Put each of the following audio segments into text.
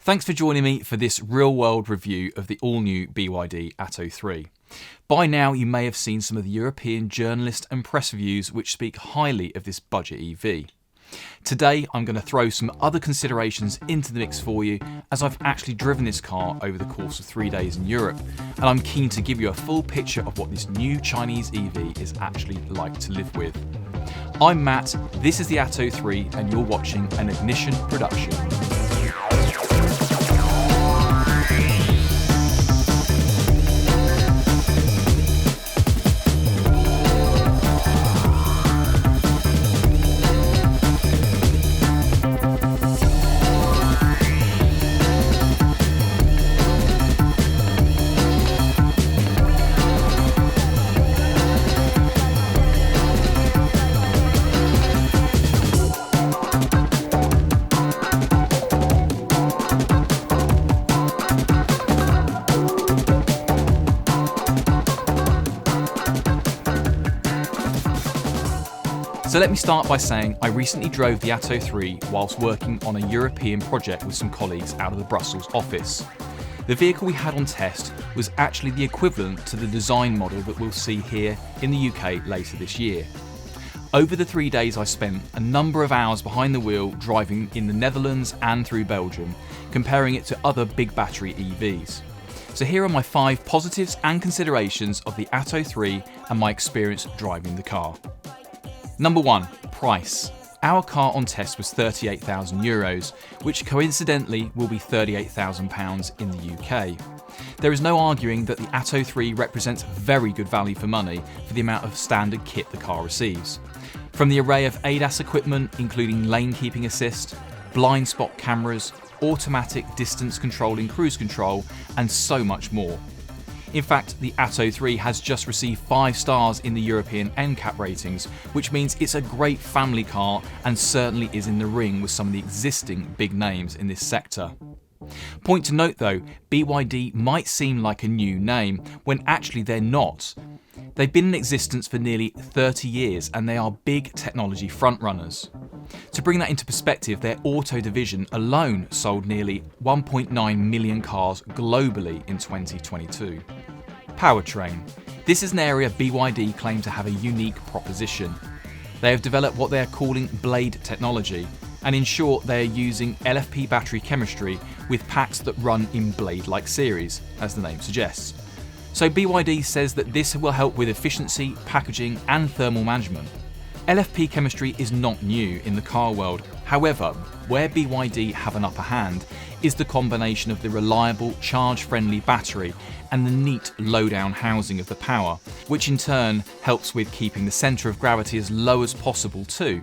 Thanks for joining me for this real-world review of the all-new BYD Atto 3. By now you may have seen some of the European journalist and press reviews which speak highly of this budget EV. Today I'm going to throw some other considerations into the mix for you, as I've actually driven this car over the course of 3 days in Europe, and I'm keen to give you a full picture of what this new Chinese EV is actually like to live with. I'm Matt, this is the Atto 3 and you're watching an Ignition production. So let me start by saying I recently drove the Atto 3 whilst working on a European project with some colleagues out of the Brussels office. The vehicle we had on test was actually the equivalent to the design model that we'll see here in the UK later this year. Over the 3 days I spent a number of hours behind the wheel driving in the Netherlands and through Belgium, comparing it to other big battery EVs. So here are my 5 positives and considerations of the Atto 3 and my experience driving the car. Number 1, price. Our car on test was €38,000, which coincidentally will be £38,000 in the UK. There is no arguing that the Atto 3 represents very good value for money for the amount of standard kit the car receives. From the array of ADAS equipment, including lane keeping assist, blind spot cameras, automatic distance controlling cruise control, and so much more. In fact, the Atto 3 has just received 5 stars in the European NCAP ratings, which means it's a great family car and certainly is in the ring with some of the existing big names in this sector. Point to note though, BYD might seem like a new name, when actually they're not. They've been in existence for nearly 30 years and they are big technology frontrunners. To bring that into perspective, their auto division alone sold nearly 1.9 million cars globally in 2022. Powertrain. This is an area BYD claim to have a unique proposition. They have developed what they are calling blade technology, and in short they are using LFP battery chemistry with packs that run in blade-like series, as the name suggests. So BYD says that this will help with efficiency, packaging and thermal management. LFP chemistry is not new in the car world. However, where BYD have an upper hand is the combination of the reliable, charge-friendly battery and the neat low-down housing of the power, which in turn helps with keeping the centre of gravity as low as possible too.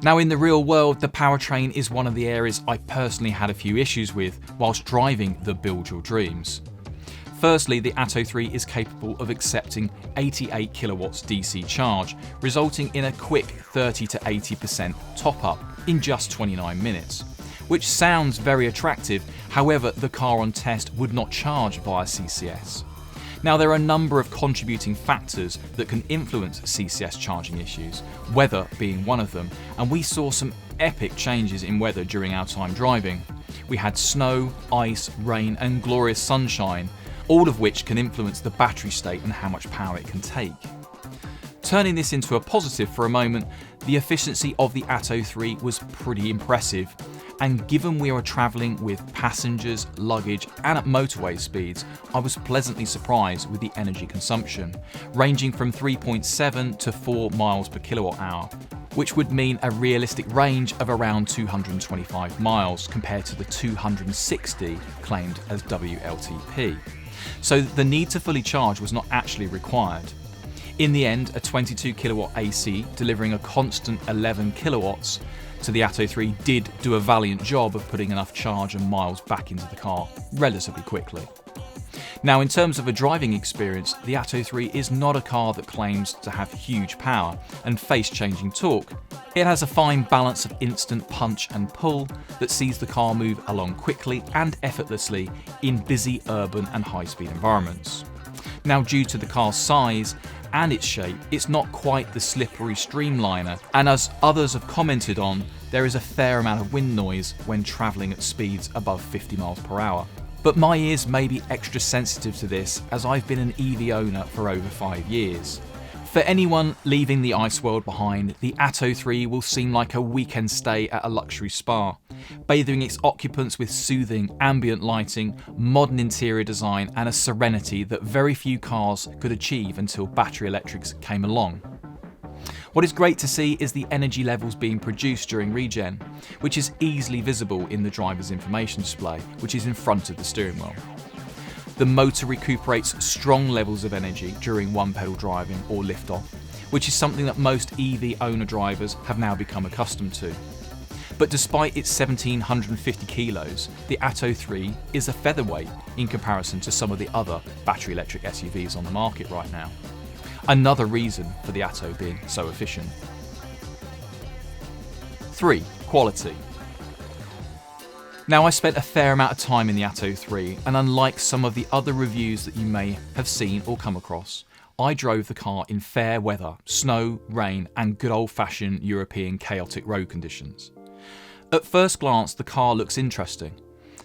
Now in the real world, the powertrain is one of the areas I personally had a few issues with whilst driving the Build Your Dreams. Firstly, the Atto 3 is capable of accepting 88 kilowatts DC charge, resulting in a quick 30 to 80% top up in just 29 minutes. Which sounds very attractive, however the car on test would not charge via CCS. Now there are a number of contributing factors that can influence CCS charging issues, weather being one of them, and we saw some epic changes in weather during our time driving. We had snow, ice, rain and glorious sunshine, all of which can influence the battery state and how much power it can take. Turning this into a positive for a moment, the efficiency of the Atto 3 was pretty impressive, and given we were travelling with passengers, luggage and at motorway speeds, I was pleasantly surprised with the energy consumption, ranging from 3.7 to 4 miles per kilowatt hour, which would mean a realistic range of around 225 miles compared to the 260 claimed as WLTP. So the need to fully charge was not actually required. In the end, a 22 kilowatt AC delivering a constant 11 kilowatts to the Atto 3 did do a valiant job of putting enough charge and miles back into the car relatively quickly. Now in terms of a driving experience, the Atto 3 is not a car that claims to have huge power and face-changing torque. It has a fine balance of instant punch and pull that sees the car move along quickly and effortlessly in busy urban and high-speed environments. Now due to the car's size and its shape, it's not quite the slippery streamliner, and as others have commented on, there is a fair amount of wind noise when travelling at speeds above 50 miles per hour. But my ears may be extra sensitive to this, as I've been an EV owner for over 5 years. For anyone leaving the ICE world behind, the Atto 3 will seem like a weekend stay at a luxury spa, bathing its occupants with soothing ambient lighting, modern interior design and a serenity that very few cars could achieve until battery electrics came along. What is great to see is the energy levels being produced during regen, which is easily visible in the driver's information display, which is in front of the steering wheel. The motor recuperates strong levels of energy during one-pedal driving or lift-off, which is something that most EV owner drivers have now become accustomed to. But despite its 1,750 kilos, the Atto 3 is a featherweight in comparison to some of the other battery electric SUVs on the market right now. Another reason for the Atto being so efficient. 3. Quality. Now, I spent a fair amount of time in the Atto 3, and unlike some of the other reviews that you may have seen or come across, I drove the car in fair weather, snow, rain and good old-fashioned European chaotic road conditions. At first glance, the car looks interesting.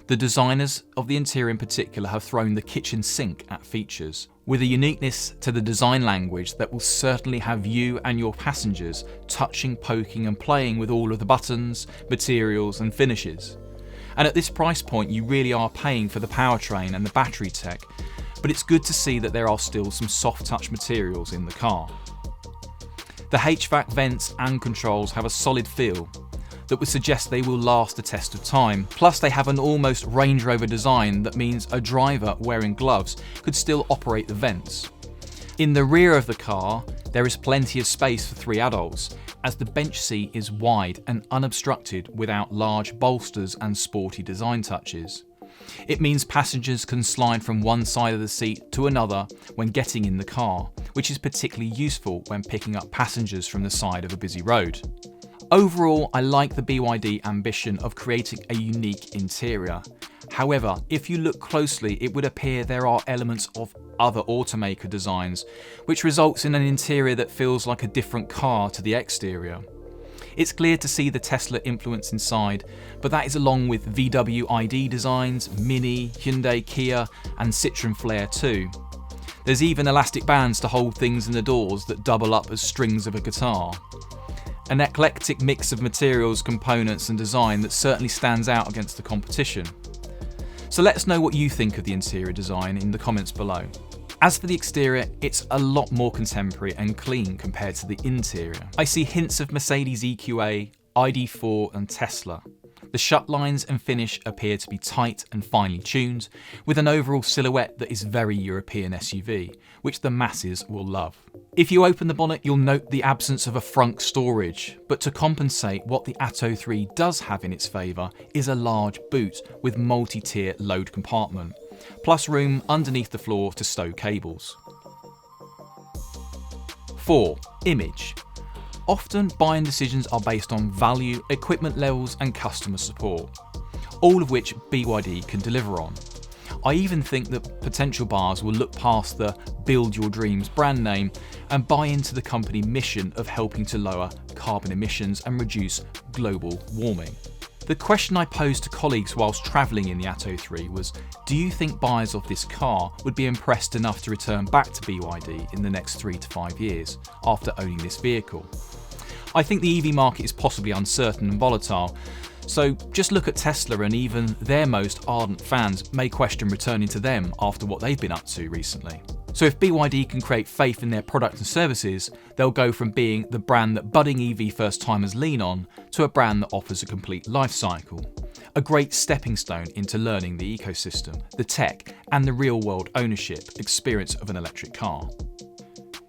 The designers of the interior in particular have thrown the kitchen sink at features, with a uniqueness to the design language that will certainly have you and your passengers touching, poking and playing with all of the buttons, materials and finishes. And at this price point, you really are paying for the powertrain and the battery tech, but it's good to see that there are still some soft touch materials in the car. The HVAC vents and controls have a solid feel that would suggest they will last the test of time. Plus, they have an almost Range Rover design that means a driver wearing gloves could still operate the vents. In the rear of the car, there is plenty of space for 3 adults, as the bench seat is wide and unobstructed without large bolsters and sporty design touches. It means passengers can slide from one side of the seat to another when getting in the car, which is particularly useful when picking up passengers from the side of a busy road. Overall, I like the BYD ambition of creating a unique interior. However, if you look closely, it would appear there are elements of other automaker designs, which results in an interior that feels like a different car to the exterior. It's clear to see the Tesla influence inside, but that is along with VW ID designs, Mini, Hyundai, Kia and Citroën Flair too. There's even elastic bands to hold things in the doors that double up as strings of a guitar. An eclectic mix of materials, components and design that certainly stands out against the competition. So let us know what you think of the interior design in the comments below. As for the exterior, it's a lot more contemporary and clean compared to the interior. I see hints of Mercedes EQA, ID4 and Tesla. The shut lines and finish appear to be tight and finely tuned, with an overall silhouette that is very European SUV, which the masses will love. If you open the bonnet, you'll note the absence of a front storage, but to compensate, what the Atto 3 does have in its favour is a large boot with multi-tier load compartment, plus room underneath the floor to stow cables. 4. Image. Often buying decisions are based on value, equipment levels and customer support, all of which BYD can deliver on. I even think that potential buyers will look past the Build Your Dreams brand name and buy into the company mission of helping to lower carbon emissions and reduce global warming. The question I posed to colleagues whilst travelling in the Atto 3 was, do you think buyers of this car would be impressed enough to return back to BYD in the next 3 to 5 years after owning this vehicle? I think the EV market is possibly uncertain and volatile, so just look at Tesla and even their most ardent fans may question returning to them after what they've been up to recently. So if BYD can create faith in their products and services, they'll go from being the brand that budding EV first-timers lean on to a brand that offers a complete life cycle. A great stepping stone into learning the ecosystem, the tech and the real-world ownership experience of an electric car.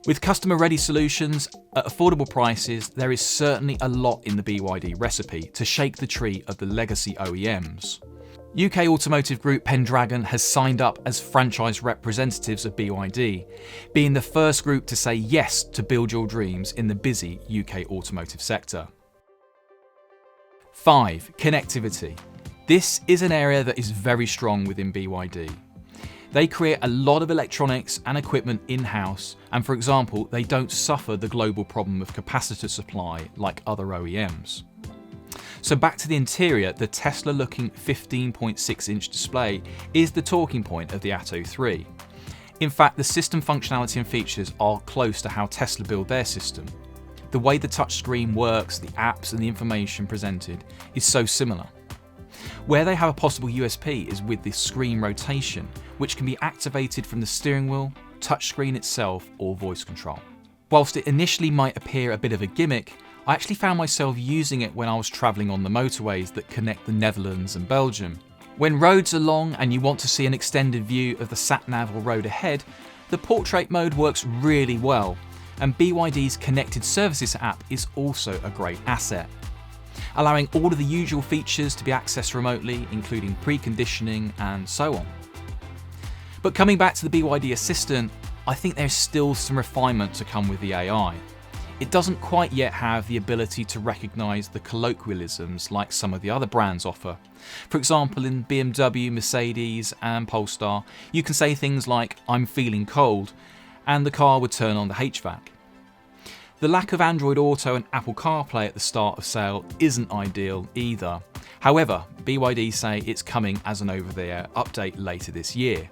With customer-ready solutions at affordable prices, there is certainly a lot in the BYD recipe to shake the tree of the legacy OEMs. UK automotive group Pendragon has signed up as franchise representatives of BYD, being the first group to say yes to Build Your Dreams in the busy UK automotive sector. 5. Connectivity. This is an area that is very strong within BYD. They create a lot of electronics and equipment in-house, and for example, they don't suffer the global problem of capacitor supply like other OEMs. So back to the interior, the Tesla-looking 15.6-inch display is the talking point of the Atto 3. In fact, the system functionality and features are close to how Tesla build their system. The way the touchscreen works, the apps and the information presented is so similar. Where they have a possible USP is with the screen rotation, which can be activated from the steering wheel, touchscreen itself, or voice control. Whilst it initially might appear a bit of a gimmick, I actually found myself using it when I was travelling on the motorways that connect the Netherlands and Belgium. When roads are long and you want to see an extended view of the sat-nav or road ahead, the portrait mode works really well, and BYD's Connected Services app is also a great asset, allowing all of the usual features to be accessed remotely, including preconditioning and so on. But coming back to the BYD Assistant, I think there's still some refinement to come with the AI. It doesn't quite yet have the ability to recognise the colloquialisms like some of the other brands offer. For example, in BMW, Mercedes and Polestar, you can say things like, "I'm feeling cold," and the car would turn on the HVAC. The lack of Android Auto and Apple CarPlay at the start of sale isn't ideal either. However, BYD say it's coming as an over-the-air update later this year.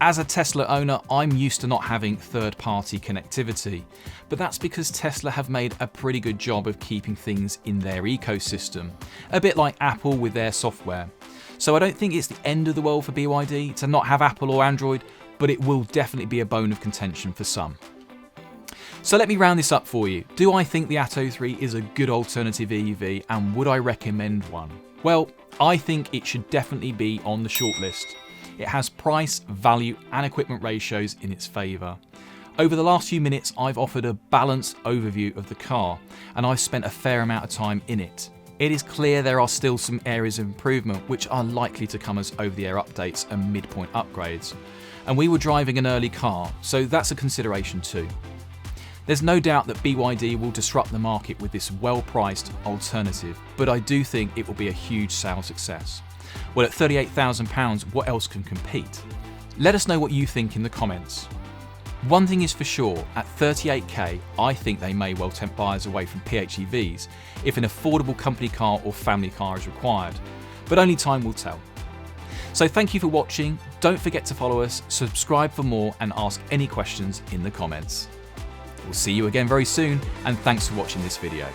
As a Tesla owner, I'm used to not having third-party connectivity, but that's because Tesla have made a pretty good job of keeping things in their ecosystem, a bit like Apple with their software. So I don't think it's the end of the world for BYD to not have Apple or Android, but it will definitely be a bone of contention for some. So let me round this up for you. Do I think the Atto 3 is a good alternative EV, and would I recommend one? Well, I think it should definitely be on the shortlist. It has price, value and equipment ratios in its favour. Over the last few minutes I've offered a balanced overview of the car, and I've spent a fair amount of time in it. It is clear there are still some areas of improvement which are likely to come as over-the-air updates and midpoint upgrades. And we were driving an early car, so that's a consideration too. There's no doubt that BYD will disrupt the market with this well-priced alternative, but I do think it will be a huge sales success. Well, at £38,000, what else can compete? Let us know what you think in the comments. One thing is for sure, at 38k, I think they may well tempt buyers away from PHEVs if an affordable company car or family car is required, but only time will tell. So thank you for watching, don't forget to follow us, subscribe for more and ask any questions in the comments. We'll see you again very soon, and thanks for watching this video.